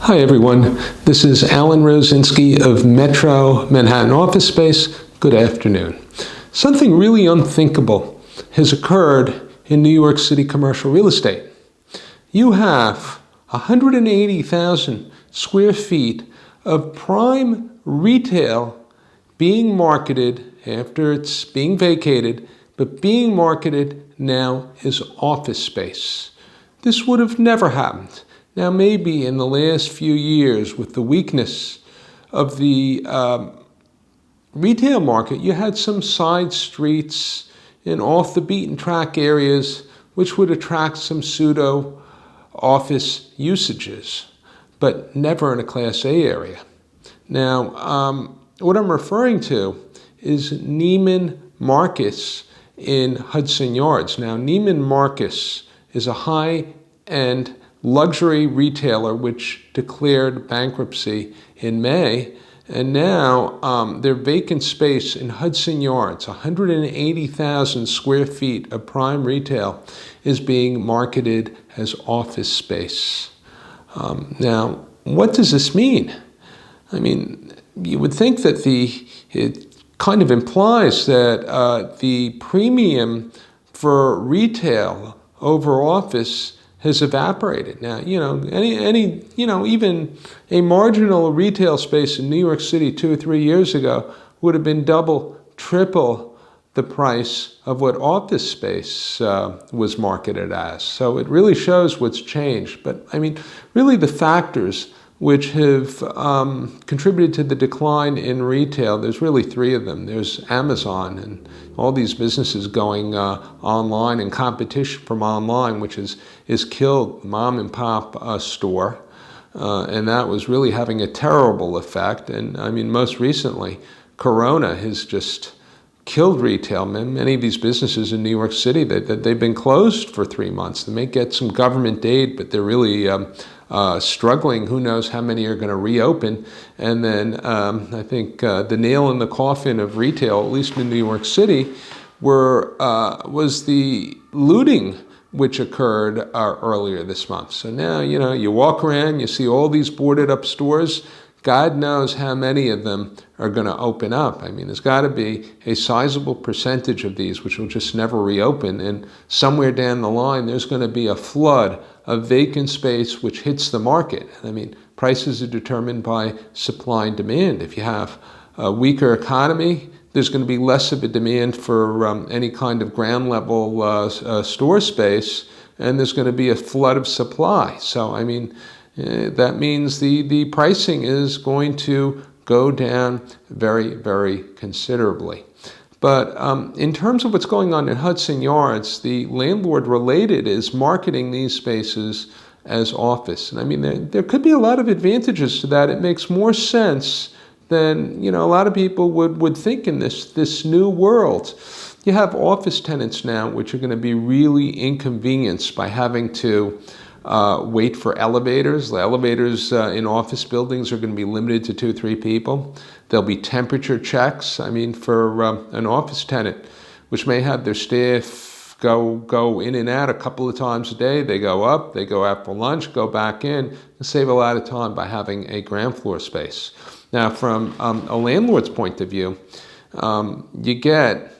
Hi everyone, this is Alan Rosinski of Metro Manhattan Office Space. Good afternoon. Something really unthinkable has occurred in New York City commercial real estate. You have 180,000 square feet of prime retail being marketed after it's being vacated, but being marketed now as office space. This would have never happened. Now, maybe in the last few years, with the weakness of the retail market, you had some side streets in off the beaten track areas which would attract some pseudo office usages, but never in a Class A area. Now, what I'm referring to is Neiman Marcus in Hudson Yards. Now, Neiman Marcus is a high-end luxury retailer which declared bankruptcy in May, and now their vacant space in Hudson Yards, 180,000 square feet of prime retail, is being marketed as office space. Now, what does this mean? I mean, you would think that it kind of implies that the premium for retail over office has evaporated. Now, even a marginal retail space in New York City 2 or 3 years ago would have been double, triple the price of what office space was marketed as. So it really shows what's changed. But I mean, really the factors which have contributed to the decline in retail, there's really 3 of them. There's Amazon and all these businesses going online, and competition from online, which is killed mom and pop store. And that was really having a terrible effect. And I mean, most recently, Corona has just killed retail. Many of these businesses in New York City, they've been closed for 3 months. They may get some government aid, but they're really struggling. Who knows how many are going to reopen? And then I think the nail in the coffin of retail, at least in New York City, was the looting which occurred earlier this month. So now, you walk around, you see all these boarded up stores. God knows how many of them are going to open up. I mean, there's got to be a sizable percentage of these which will just never reopen. And somewhere down the line, there's going to be a flood of vacant space which hits the market. I mean, prices are determined by supply and demand. If you have a weaker economy, there's going to be less of a demand for any kind of ground level store space, and there's going to be a flood of supply. So, I mean, that means the pricing is going to go down very, very considerably. But in terms of what's going on in Hudson Yards, the landlord related is marketing these spaces as office. And I mean, there could be a lot of advantages to that. It makes more sense than, a lot of people would think in this new world. You have office tenants now which are going to be really inconvenienced by having to wait for elevators. The elevators in office buildings are going to be limited to 2 or 3 people. There'll be temperature checks. I mean, for an office tenant, which may have their staff go in and out a couple of times a day. They go up, they go out for lunch, go back in, and save a lot of time by having a ground floor space. Now, from a landlord's point of view, you get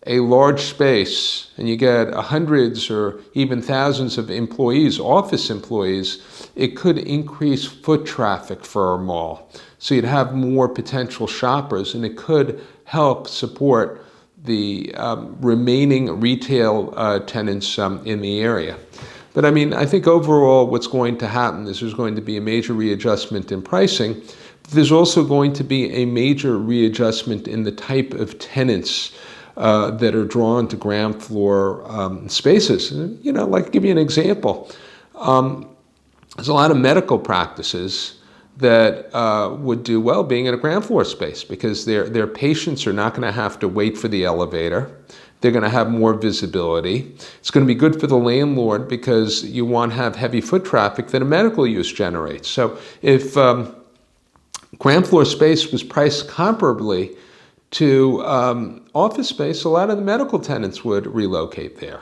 a large space and you get hundreds or even thousands of employees, office employees. It could increase foot traffic for a mall. So you'd have more potential shoppers, and it could help support the remaining retail tenants in the area. But I mean, I think overall what's going to happen is there's going to be a major readjustment in pricing. There's also going to be a major readjustment in the type of tenants that are drawn to ground floor spaces. Like, give you an example. There's a lot of medical practices that would do well being in a ground floor space because their patients are not going to have to wait for the elevator. They're going to have more visibility. It's going to be good for the landlord because you want to have heavy foot traffic that a medical use generates. So if ground floor space was priced comparably to office space, a lot of the medical tenants would relocate there.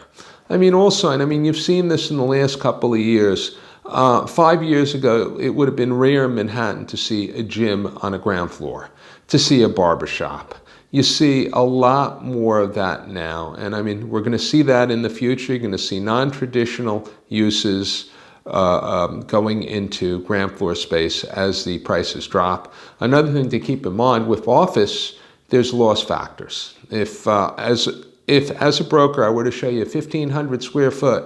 I mean, also, and I mean, you've seen this in the last couple of years, 5 years ago, it would have been rare in Manhattan to see a gym on a ground floor, to see a barber shop. You see a lot more of that now. And I mean, we're going to see that in the future. You're going to see non-traditional uses going into ground floor space as the prices drop. Another thing to keep in mind with office, there's loss factors. If as a broker I were to show you a 1,500 square foot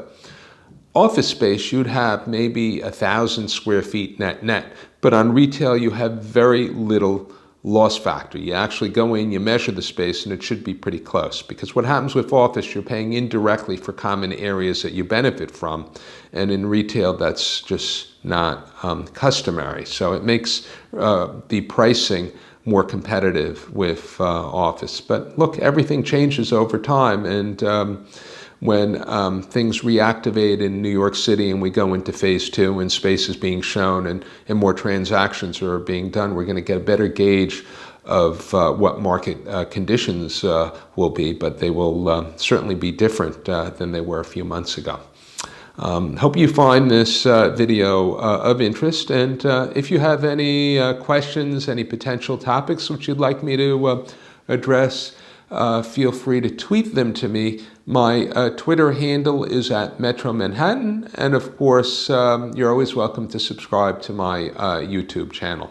office space, you'd have maybe 1,000 square feet net. But on retail, you have very little loss factor. You actually go in, you measure the space, and it should be pretty close. Because what happens with office, you're paying indirectly for common areas that you benefit from. And in retail, that's just not customary. So it makes the pricing more competitive with office. But look, everything changes over time. And when things reactivate in New York City and we go into phase 2 and space is being shown and more transactions are being done, we're going to get a better gauge of what market conditions will be, but they will certainly be different than they were a few months ago. Hope you find this video of interest, and if you have any questions, any potential topics which you'd like me to address, feel free to tweet them to me. My Twitter handle is @Metro Manhattan, and of course, you're always welcome to subscribe to my YouTube channel.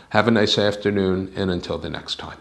Have a nice afternoon, and until the next time.